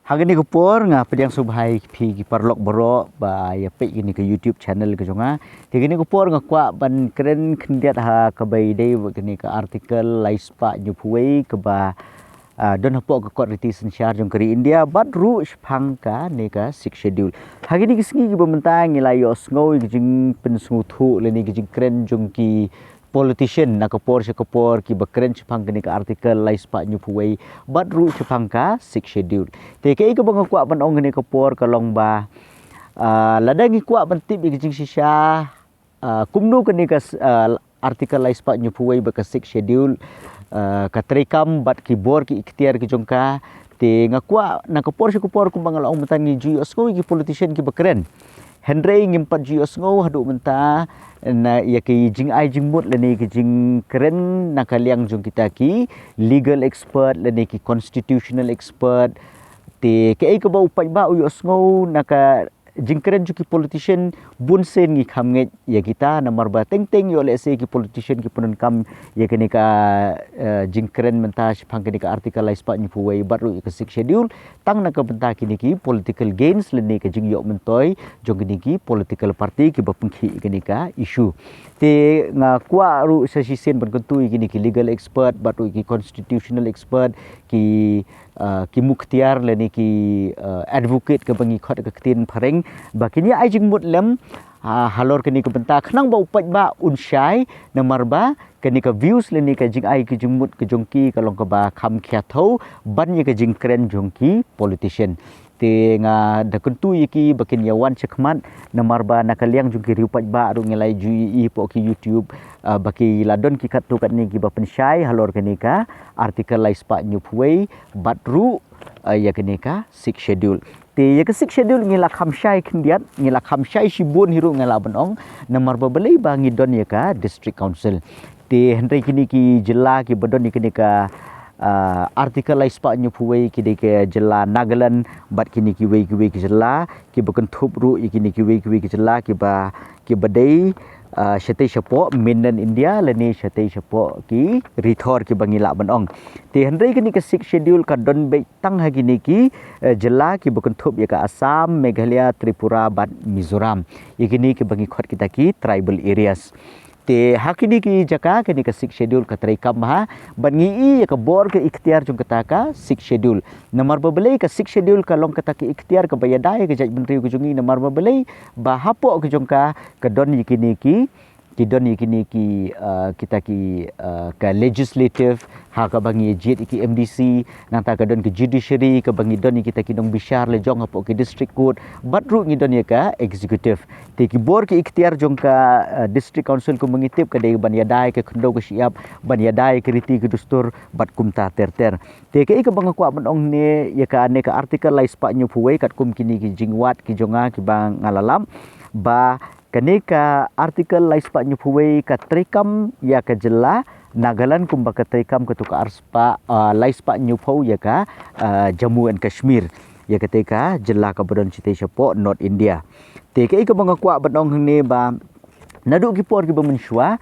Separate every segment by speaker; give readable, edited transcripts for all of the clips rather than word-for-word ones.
Speaker 1: Hari ni kupur nga pediang subhai pi ki parlok borok ba ya pe ini ke YouTube channel ke jonga. Ti ni kupur nga kwa ban keren kendiat ha ke bai dei ni ke artikel laispa nyupuai ke ba don hapok ke kot reti sensyar jong keri India bat ru shpang ka ni ka six schedule. Hari ni kisngi ki bementang ngilai os ngoi ki jing pensungu thu le ni ki jing keren jong ki politician nak kepor ki bekeren cepang kini ke artikel laispa nyupuai bat ru cepang ka six schedule. Te ke bang kuat ban ong kini kepor kalong ba ladang ki kuat ban tip ki jing sisha kumnu kini ke artikel laispa nyupuai ba ke six schedule ka trekam bat ki bor ki ikhtiar ki jongka te ngakwa nak kepor ku bang ong mentan ni ju osko ki politician ki bekeren Henry ngimpat ji osngo hadu menta na ya ki jing ai jing mut le ni ki jing keren nakaliang jong kita ki legal expert le ni ki constitutional expert te ke ai ke bau pai ba u osngo naka jing keren ju ki politician bun sen ngi khamnge ya kita namar ba teng yo le se ki politician ki punun kam ya ke ni ka jing keren menta phang ke ni ka artikel laispa ni puai baru ke six schedule tang na ka benta ki ni ki political gains le ni ka jing yo mentoi jong ni ki political party ki ba pungki ke ni ka issue te nga kwa ru sesi sen ban kentui ki ni ki legal expert baru ki constitutional expert ki muktiar le ni ki advocate ke bangi khot ke tin phareng bakini ai jing mut lem halor ke ni ke benta khnang ba upat ba unshai namar ba ke ni ka views le ni ka jing ai ke jing mut ke jongki kalong ke ba kham khya tho ban ye ke jing kren jongki politician te nga da kentu yiki bakin yawan chekmat namar ba nakaliang jongki riupat ba ru ngelai jui po ki YouTube baki ladon ki kat tu kat ni ki ba pensyai halor ke ni ka artikel laispa nyupuai batru ya ke ni ka six schedule te ya ke six schedule ngila khamsyai kendiat ngila khamsyai sibun hiru ngala benong namar ba belai ba ngidon ya ka district council te hendai kini ki jela ki bedon ni kini ka artikel laispa nyupuai ki de ke jela Nagaland bat kini ki wei ki jela ki bekan thup ru kini ki wei ki jela ki badai syate syapo mainland India leni syate syapo ki rithor ki bangila benong te hendai kini ke six schedule ka don be tang ha kini ki jela ki bekan thup ya ka Assam Meghalaya Tripura bat Mizoram kini ki bangi khot kita ki tribal areas te hakini ki jaka kini ka six schedule ka trekam ha bangi ya ka bor ke ikhtiar jong kata ka six schedule namar babelai ka six schedule ka long kata ki ikhtiar ka bayadai ke jaj menteri ku jungi namar babelai ba hapo ke jong ka don yikini ki don yikini ki kita ki ka legislative ha ka bangi jet ki MDC nanta ka don ki judiciary ka bangi don kita ki dong bishar le jong hapo ki district court batru ngi don ya ka executive te ki bor ki ikhtiar jong ka district council ku mengitip ka de ban yadai ke khndo ke siap ban yadai ke riti ke dustur bat kumta ter te ke ka bang kwa ban ong ne ya ka ne ka artikel laispa nyupuai kat kum kini ki jingwat ki jonga ki bang ngalalam ba kaneka artikel laispa nyupuai ka trekam ya ka jela Nagaland kumba ka trekam ka tuka arspa laispa nyupau ya ka Jammu and Kashmir ya ketika jela ka badon cite syapo North India te ke ka bang kwa badong ne ba naduk ki por ki bamensyua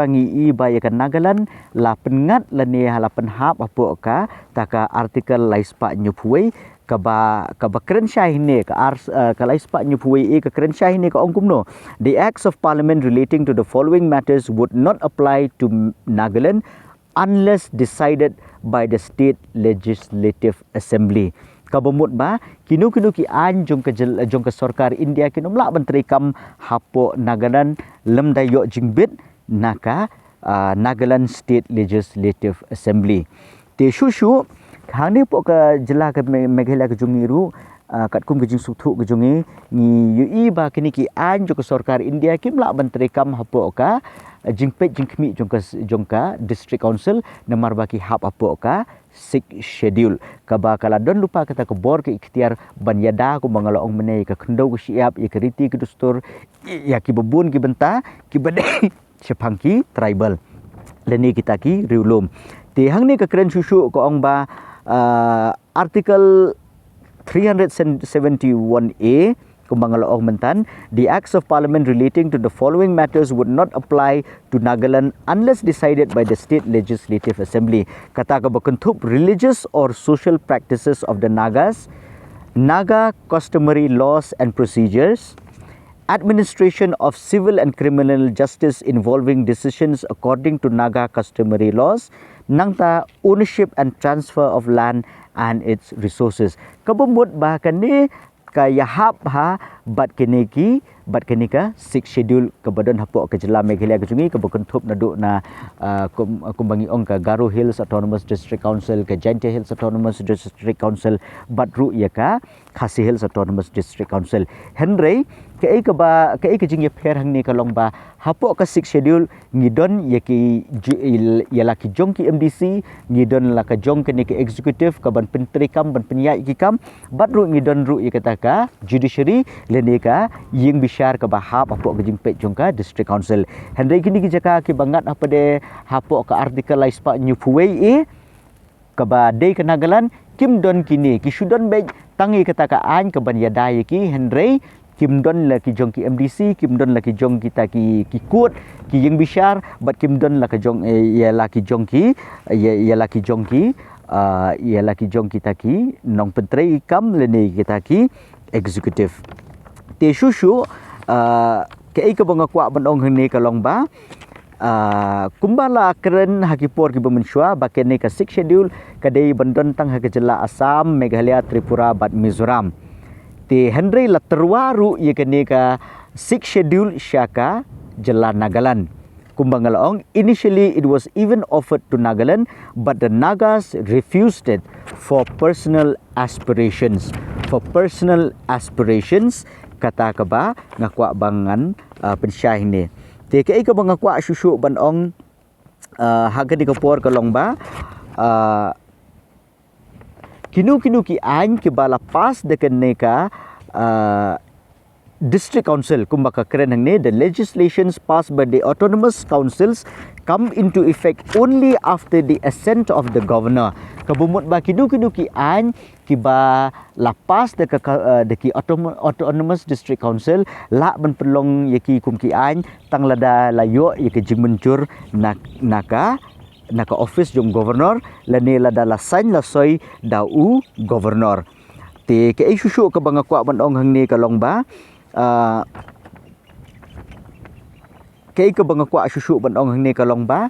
Speaker 1: ngi I ba ya ka Nagaland la pengat la ne halapan hap apo ka taka artikel laispa nyupuai ka keren syai ne ka laispa nyupuai ka keren syai ne ka ongkumno the acts of parliament relating to the following matters would not apply to Nagaland unless decided by the state legislative assembly kabamut ba kinu ki an jong ka sarkar India kinu mla menteri kam hapo Nagaland lem dayo jingbit naka Nagaland state legislative assembly te shushu khani po ka jela ka Meghalaya ka jungiru kat kum gejing suthu gejungi ni ui ba kini ki an jong ka sarkar India kim la menteri kam hapo ka jingpet jingkmi jong ka district council namar ba ki hap apo ka six schedule kaba kala don lupa kata ke bor ke ikhtiar ban yada ku mangalaong menei ka khndo ku siap ya keriti ke dustur ya ki bebun ki benta ki badai sepangki tribal leni kita ki riulum ti hang ni ka keren susu ko ong ba artikel 371A kumbangalaong mentan, the acts of parliament relating to the following matters would not apply to Nagaland unless decided by the state legislative assembly. Kata ka berkentup religious or social practices of the Nagas, Naga customary laws and procedures, administration of civil and criminal justice involving decisions according to Naga customary laws, nangta ownership and transfer of land and its resources. Kabumut bahkan ni kayahap ha bat kini ka 6 schedule kabadon hapok ke jela Meghalaya kejungi ke berkentup naduk na kumbangi ong ke Garo Hills Autonomous District Council ke Jaintia Hills Autonomous District Council batru ya ka Khasi Hills Autonomous District Council. Henry ke ke jing ya pher hang ni kalong ba hapok ke 6 schedule ngidon ya ki laki jong ki MDC ngidon la ka jong ke ni ki executive ka ban penteri kam ban penyai ki kam batru ngidon ru ya kata ka judiciary leni ka ying bishar ke bahap apok ke jimpet jongka district council. Henry kini ki jaka ki bangat apa de hapok ke artikel laispa new fuwei ke ba dei ke Nagaland kim don kini ki sudon be tangi kata ka an ke ban yadai ki Henry kim don la ki jong ki MDC kim don la ki jong kita ki kut ki ying bishar bat kim don la ka jong ya la ki jong ki ya la ki jong ki ya la ki jong kita ki nong penteri kam leni kita ki executive. Te shushu ke ke bangakwa bandong hni kalong ba kumbala keren hakipor ki bemensua baken ni ka 6 schedule kadai bandon tang hakajela Assam, Meghalaya, Tripura bat Mizoram. Te Henry la terwaru ye kene ka 6 schedule syaka jela Nagaland. Kumbangalaong initially it was even offered to Nagaland but the Nagas refused it for personal aspirations. For personal aspirations kata ka ba ngakwa bangan pensyah ni. Te ke ka bangakwa susu banong haga di kapor kalong ba kinu ki an ke bala pas de keneka district council kumbaka keren hang ni the legislations passed by the autonomous councils come into effect only after the assent of the governor. Kabumut ba kinu ki an kiba lapas de ki autonomous district council la ban pelong yaki kum ki an tang lada layo yaki jing mencur naka office jong governor lani lada la sign la soy dau governor. Te ke susu ka bangakwa bandong hang ni kalong ba ke bangakwa susu bandong hang ni kalong ba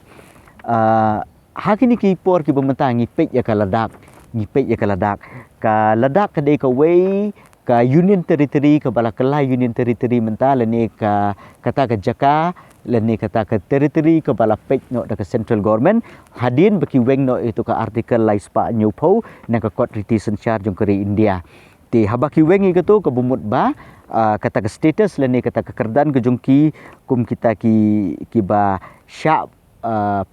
Speaker 1: hakini ki por ki bementa ngipet ya kaladak ka ladak ka dei ka way ka union territory ka bala kelai union territory menta leni ka kata ka jaka leni kata ka territory ka bala pek no da ka central government hadin baki weng no itu ka artikel laispa nyupo na ka court retention charge jong kari India. Ti habaki wengi ka tu ka bumut ba kata ka status leni kata ka kerdan ke jongki kum kita ki ba syak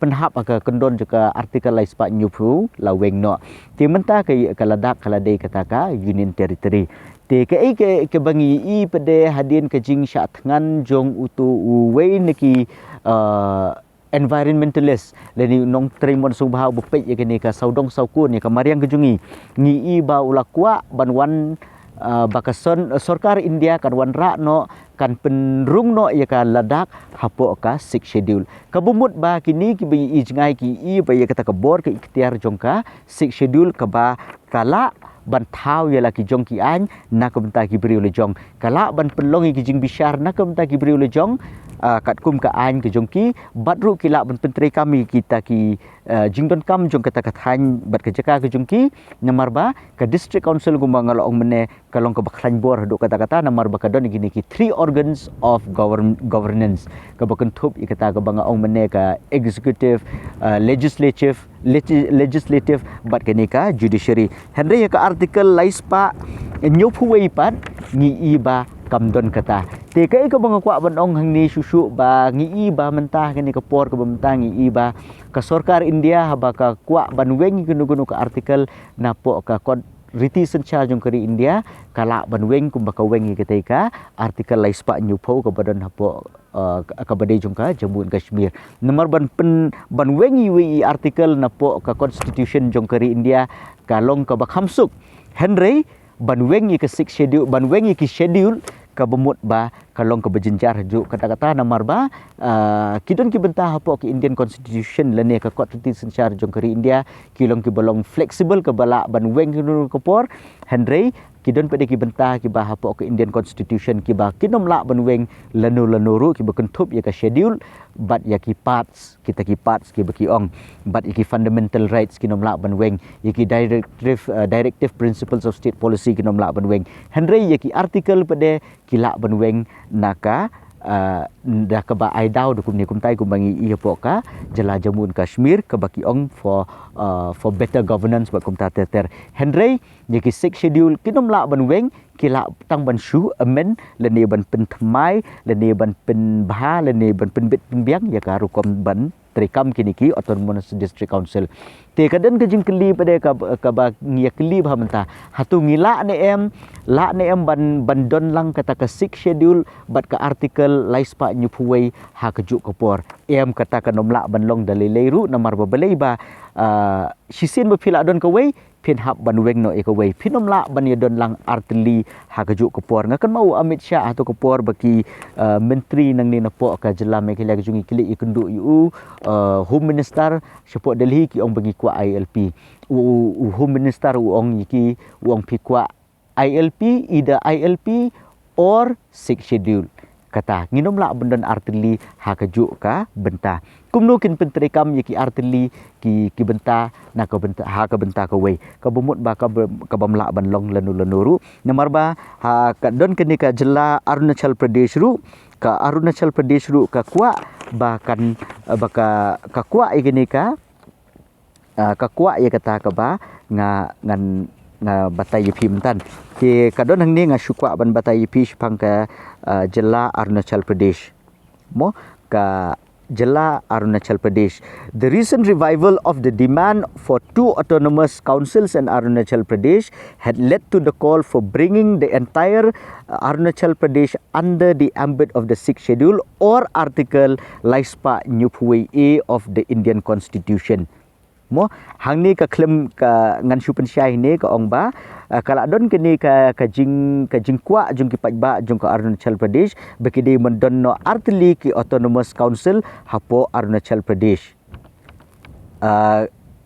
Speaker 1: penhap ka kendon juga artikel laispa nyupu la weng no ti menta ke kaladak kaladei kata ka union territory. Te ke bangi i pede hadin ke jing syak tngan jong utu wei neki environmentalist leni nong trimon subha bupet ya kene ka saudong saukun ya ka mariang kejungi ngi i ba ulakwa banwan bakason sarkar India kan wan ra no kan penrung no ya ka ladak hapo ka 6 schedule kabumut ba kini ki bi i jingai ki i ba ya kata ka bor ke ikhtiar jongka 6 schedule ka ba kala ban thau ya la ki jong ki an na ka benta ki bri le jong kala ban pelong ki jing bishar na ka benta ki bri le jong kat kum ka an ke jongki batru kila ban penteri kami kita ki jingdon kam jong kata kathan bat ke jaka ke jongki namar ba ka district council gumbang ong mene kalong ka baklan bor do kata namar ba kadon gini ki 3 organs of governance ka bakan thup ikata ka banga ong mene ka executive legislative bat ke ka judiciary henry ka artikel laispa nyopu wei pat ngi iba kamdon kata te kai ka bang kwa banong hang ni susu ba ngi iba mentah kini ka por ka bentang ngi iba ka sarkar India haba ka kwa banweng gunu ka artikel napo ka kod riti sencha jong kari India kala banweng kum baka wengi ketika artikel laispa nyupo ka badan hapo ka badai jong ka Jammu and Kashmir nomor ban wengi wi artikel napo ka constitution jong kari India kalong ka bakhamsuk Henry ban weng ye ke six schedule ban weng ye ki schedule ka bemut ba kalong ke berjenjar juk kata-kata namar ba kidon ki bentah hapo ki Indian Constitution lene ka kot ti sensyar jong keri India kilong ki bolong flexible ke balak ban weng ke por Henry kidon pede ki bentah ki ba hapo ke Indian Constitution ki ba kinom lak ban weng lenu ru ki berkentup ye ka schedule bat ya ki parts kita ki parts ki baki ong bat ki fundamental rights kinom lak ban weng ye ki directive principles of state policy kinom lak ban weng Henry ye ki article pede kilak ban weng naka dah ke ba ai dau dukum ni kum tai kum bangi ia poka jela jamun Kashmir ke baki ong for better governance ba kum ta ter Henry ye ki six schedule kinom lak ban weng kila tang ban shu amen lene ban pen thamai lene ban pen bha lene ban pen bit pen biang ya ka rukom ban trikam kini ki autonomous district council te kaden ke jing keli pada ka ba ngia keli bha menta hatu ngila ne em la ne em ban don lang kata ka six schedule bat ka article laispa nyupuwei ha kejuk kopor em kata ka nomla ban long dalilai ru namar babelai ba shisin bapila don ka wei pin hab ban weng no ekawai pinom la ban yadon lang artili ha kejuk kopor ngakan mau Amit Shah atau kopor bagi menteri nang ni napok ka jela mekela kejungi kili ikunduk yu home minister sepok Delhi ki ong bagi kwa ILP home minister ong yiki ong pi kwa ILP either ILP or six schedule kata nginom la bendon artili ha kejuk ka benta kumno kin pentrikam yiki artili ki benta na ka benta ha ka benta ka wei ka bumut ba ka bamla ban long lenu ru namar ba ha ka don kini ka jela Arunachal Pradesh ru ka kwa ba kan ba ka kwa igini ka kwa ye kata ka ba ngan batai pim tan ke kadon hang ni nga syukwa ban batai pi pang ka jela Arunachal Pradesh mo ka jela Arunachal Pradesh the recent revival of the demand for two autonomous councils in Arunachal Pradesh had led to the call for bringing the entire Arunachal Pradesh under the ambit of the sixth schedule or article laispa nyuphui A of the Indian Constitution mo hang ni ka klem ka ngan supen syai ni ka ong ba kala don kini ka jing kwa jung ki pajba jung ka Arunachal Pradesh bekidi mendon no artili ki autonomous council hapo Arunachal Pradesh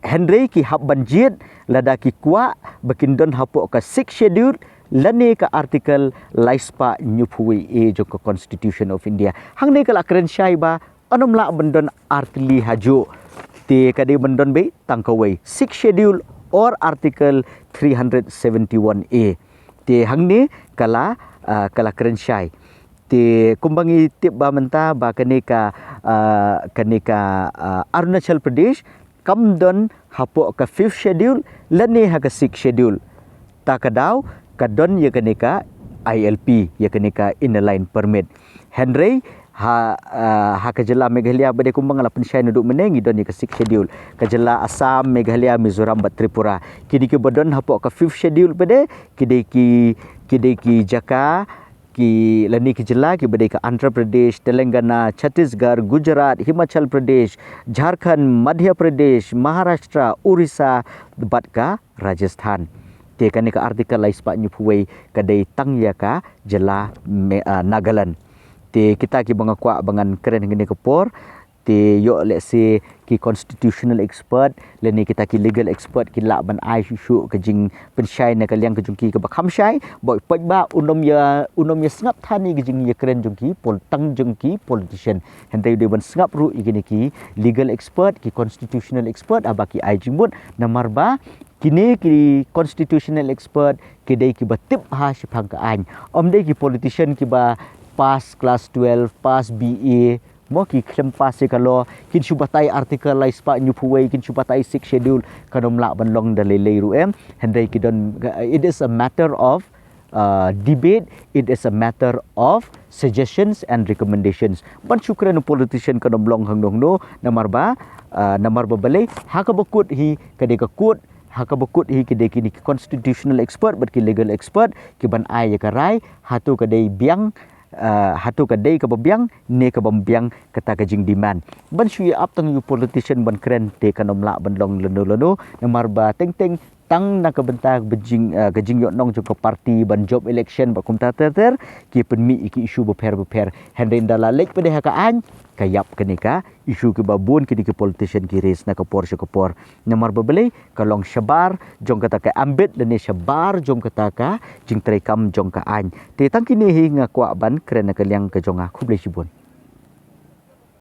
Speaker 1: Henry ki hab banjit lada ki kwa bekindon hapo ka six schedule lani ka article laispa nyuphui e jung ka Constitution of India hang ni kala keren syai ba onom la bendon artili haju te kade bendon be tangkawai six schedule or article 371A te hang ni kala keren syai te kumbangi tip ba menta ba kanika Arunachal Pradesh kamdon hapo ka fifth schedule lani ha ka sixth schedule ta kadau kadon ye kanika ILP ye kanika inner line permit Henry ha kejela Meghalaya bade kumbang la pensyai nuduk menengi don ke sixth schedule kejela Assam Meghalaya Mizoram bat Tripura kini ke bodon hapok ke fifth schedule bade kide ki Jaka ki lani kejela ki bade ke Andhra Pradesh Telangana Chhattisgarh Gujarat Himachal Pradesh Jharkhand Madhya Pradesh Maharashtra Orissa bat ka Rajasthan te kani ka artikel laispa nyupuwei kadai tangya ka jela Nagaland te kita ki bangakwa bangan keren ngene kepor te yo let's say ki constitutional expert leni kita ki legal expert ki lak ban ai shu ke jing pensyai na kaliang ke jungki ke bakham syai boy pajba unom ya sengap thani ke jing ya keren jungki tang jungki politician hentai de ban sengap ru igini ki legal expert ki constitutional expert abaki ai jimbut namar ba kini ki constitutional expert ki dei ki batip ha shphang ka an om dei ki politician ki ba pass class 12 pass BA mo ki klem pass ka lo kin subatai artikel laispa nyupuwei kin subatai six schedule kanom lak ban long dalilai ru hendai ki don it is a matter of debate it is a matter of suggestions and recommendations ban syukran politician kanom long hang dong no namar ba balai ha ka bakut hi kade ka kut haka bakut hi kide kini constitutional expert but ki legal expert ki ban ai ka rai hatu kadai biang hatu kadai ka babiang ne ka bambiang kata ka jing demand ban shui up tang you politician ban kren te kanom la ban long leno namar ba teng tang nak bentar gejing yok nong jong ke parti ban job election ba kum ter ki penmi iki isu beper handin dalalek pada hakaan kayap kenika isu ke babun ke politician ki race nak kepor nomor bebelai kalong syabar jong kata ka ambet dan syabar jong kata ka jing trekam jong ka an te tang kini hi ngakwa ban kerana kaliang ke jong aku boleh sibun